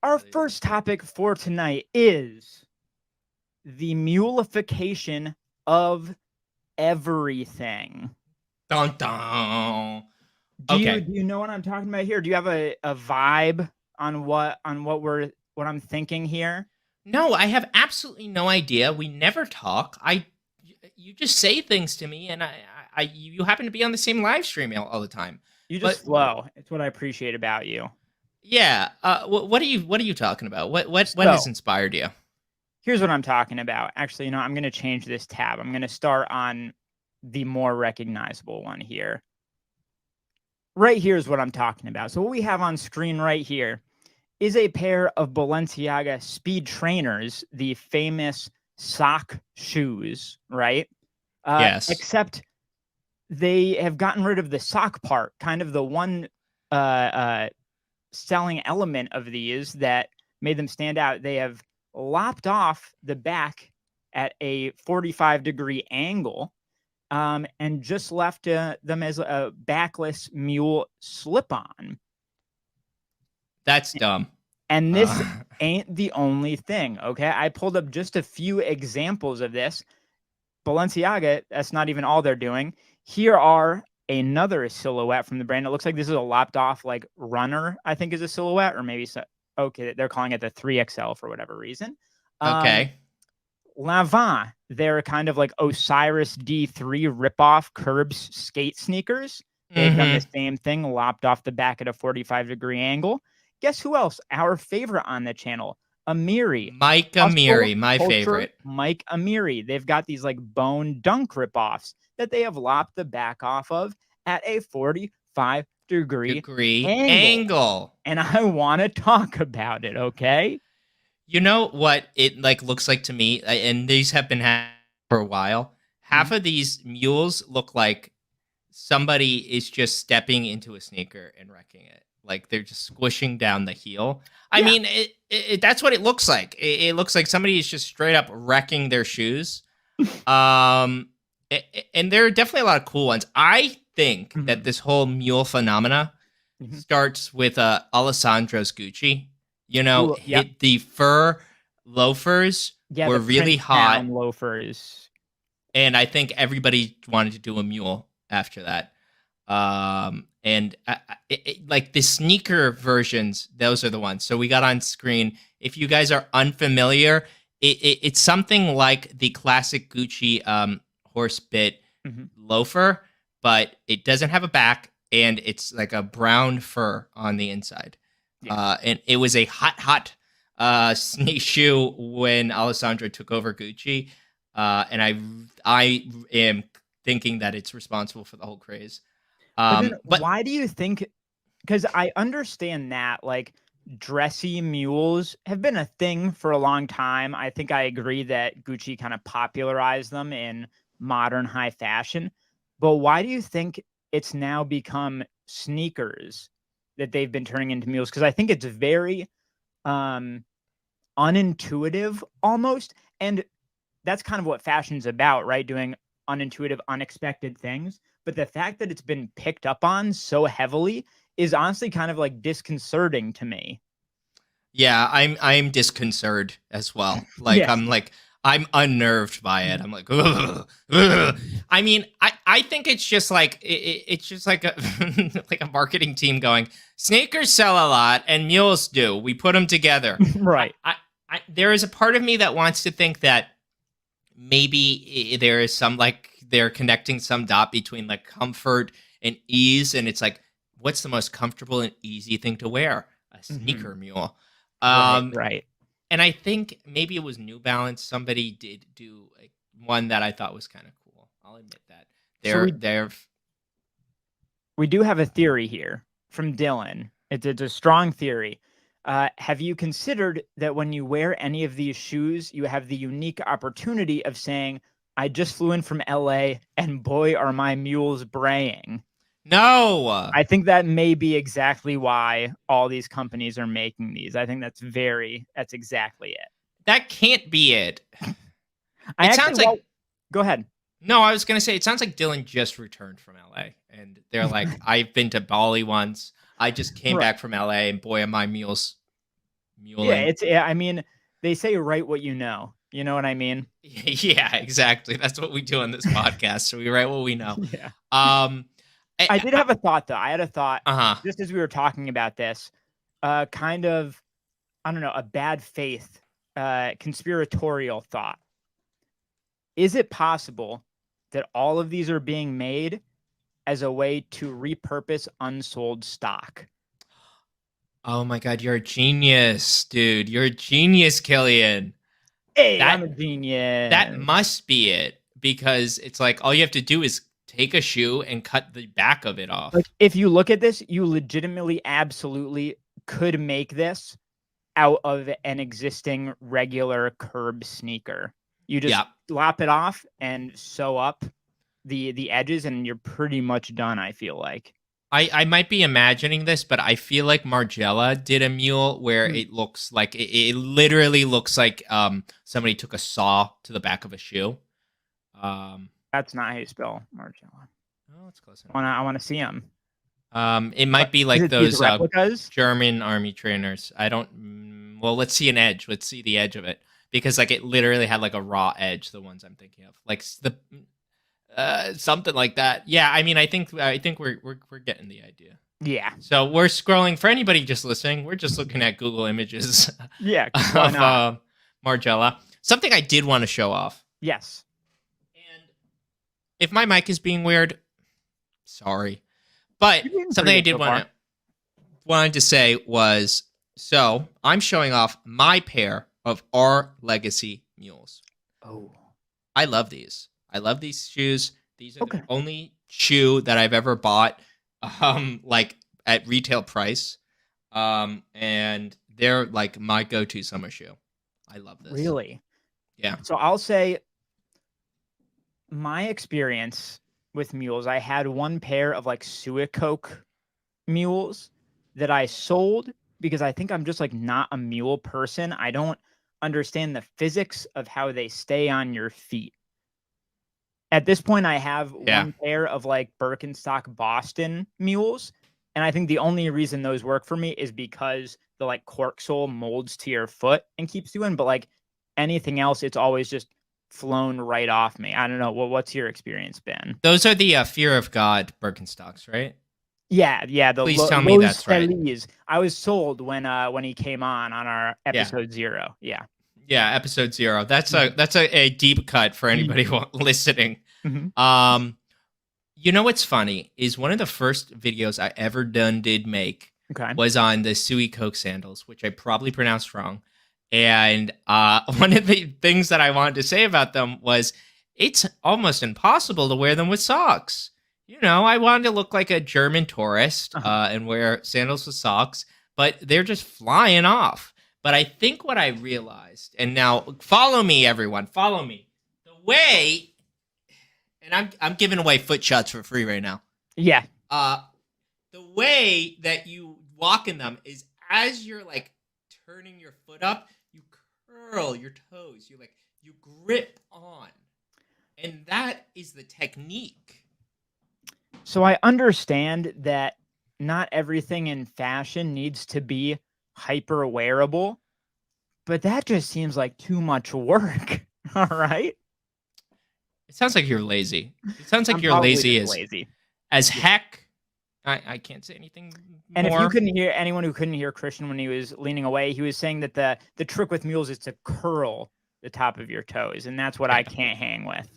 Our first topic for tonight is the MULE-IFICATIon of everything. Dun dun. Do you Okay. do you know what I'm talking about here? Do you have a vibe on what I'm thinking here? No, I have absolutely no idea. We never talk. You just say things to me, and you happen to be on the same live stream all the time. You But just flow. It's what I appreciate about you. yeah, what are you talking about? What has So, inspired you? here's what I'm talking about. Actually, I'm going to change this tab. I'm going to start on the more recognizable one here. Right here is what I'm talking about. So what we have on screen right here is a pair of Balenciaga Speed Trainers, the famous sock shoes, right? Yes, Except they have gotten rid of the sock part, kind of the one selling element of these that made them stand out. They have lopped off the back at a 45-degree angle, and just left them as a backless mule slip-on. that's dumb. And this Uh, ain't the only thing, okay? I pulled up just a few examples of this. Balenciaga, that's not even all they're doing. Here are another silhouette from the brand. It looks like this is a lopped off like runner, I think is a silhouette, or maybe so. Okay, they're calling it the 3XL for whatever reason. okay, L'Avant, they're kind of like Osiris D3 ripoff Curbs skate sneakers. They've done the mm-hmm. same thing, lopped off the back at a 45-degree angle. Guess who else? Our favorite on the channel, Amiri. Mike Hustle Amiri, my Culture, favorite. Mike Amiri. They've got these like bone dunk ripoffs that they have lopped the back off of at a 45-degree Degree angle. angle. And I want to talk about it, okay? You know what it like looks like to me, and these have been for a while. Half Mhm. of these mules look like somebody is just stepping into a sneaker and wrecking it. Like they're just squishing down the heel. I Yeah. mean, that's what it looks like. It looks like somebody is just straight up wrecking their shoes. Um, and there are definitely a lot of cool ones. I think that Mhm. this whole mule phenomena Mhm. starts with Alessandro's Gucci. You know, Ooh, yep. the fur loafers Yeah, were the really print hot, down loafers. and I think everybody wanted to do a mule after that. And like the sneaker versions, those are the ones. So we got on screen. If you guys are unfamiliar, it's something like the classic Gucci horse bit Mhm. loafer, but it doesn't have a back, and it's like a brown fur on the inside. Yeah. And it was a hot sneak shoe when Alessandro took over Gucci. And I am thinking that it's responsible for the whole craze. But then But why do you think, because I understand that like dressy mules have been a thing for a long time. I think I agree that Gucci kind of popularized them in modern high fashion. But why do you think it's now become sneakers that they've been turning into mules? Because I think it's very um unintuitive almost. And that's kind of what fashion's about, right? Doing unintuitive, unexpected things. But the fact that it's been picked up on so heavily is honestly kind of like disconcerting to me. yeah, I'm disconcerted as well. Yes. I'm unnerved by it. I'm like, ugh, ugh. I mean, I think it's just like it's just like a like a marketing team going, sneakers sell a lot and mules do. We put them together. I, Right. I, there is a part of me that wants to think that maybe there is some like they're connecting some dot between like comfort and ease, and it's like, what's the most comfortable and easy thing to wear? A Hmm. sneaker mule. Right. um Right. and I think maybe it was New Balance. Somebody did do like one that I thought was kind of cool. I'll admit that. So They're we do have a theory here from Dylan. It's a strong theory. Have you considered that when you wear any of these shoes, you have the unique opportunity of saying, I just flew in from LA and boy, are my mules braying? no, I think that may be exactly why all these companies are making these. I think that's exactly it. that can't be it. I It actually, sounds like well, go ahead. no. I was gonna say it sounds like Dylan just returned from LA, and they're like, I've been to Bali once. I just came Right. back from LA, and boy, are my mules muling. I mean, they say write what you know. You know what I mean? Yeah, exactly. That's what we do on this podcast. So we write what we know. Yeah. Um, I did have a thought though. I had a thought uh-huh. just as we were talking about this, kind of, I don't know, a bad faith, conspiratorial thought. Is it possible that all of these are being made as a way to repurpose unsold stock? Oh my God, you're a genius, dude. You're a genius, Kilian. Hey, That I'm a genius. that must be it, because it's like all you have to do is take a shoe and cut the back of it off. Like, if you look at this, you legitimately, absolutely could make this out of an existing regular curb sneaker. You just lop it off and sew up the edges, and you're pretty much done, I feel like. I might be imagining this, but I feel like Margiela did a mule where it looks like it literally looks like somebody took a saw to the back of a shoe. That's not how you spell Margiela. Oh, it's close enough. I want to see them. It might be like those replicas? German army trainers. I don't. Well, let's see an edge. Let's see the edge of it, because like it literally had like a raw edge. The ones I'm thinking of, like the something like that. Yeah, I mean, I think we're getting the idea. Yeah. So we're scrolling. For anybody just listening, we're just looking at Google Images. Yeah. Of Margiela. Something I did want to show off. Yes. And if my mic is being weird, sorry. But something I did wanted to say was, so I'm showing off my pair of our legacy mules. Oh, I love these. I love these shoes. These are the only shoe that I've ever bought, like at retail price. And they're like my go-to summer shoe. I love this. Really? Yeah. So I'll say my experience with mules, I had one pair of like Suicoke mules that I sold because I think I'm just like not a mule person. I don't understand the physics of how they stay on your feet. At this point, I have one pair of like Birkenstock Boston mules. And I think the only reason those work for me is because the like cork sole molds to your foot and keeps you in. But like anything else, it's always just flown right off me. I don't know. Well, what's your experience been? Those are the Fear of God Birkenstocks, right? Yeah. Please tell me that's right. I was sold when he came on our episode 0. Yeah. Yeah, episode 0. That's a deep cut for anybody listening. Mm-hmm. You know what's funny is one of the first videos I ever did make was on the Suicoke sandals, which I probably pronounced wrong. And one of the things that I wanted to say about them was it's almost impossible to wear them with socks. You know, I wanted to look like a German tourist and wear sandals with socks, but they're just flying off. But I think what I realized, and now follow me, everyone, follow me. The way, and I'm giving away foot shots for free right now. Yeah. The way that you walk in them is as you're like turning your foot up, you curl your toes. You grip on, and that is the technique. So I understand that not everything in fashion needs to be hyper wearable, but that just seems like too much work. All right. It sounds like you're lazy. It sounds like you're lazy as heck. I can't say anything and more. If you couldn't hear anyone who couldn't hear Christian when he was leaning away, he was saying that the trick with mules is to curl the top of your toes, and that's what I can't hang with.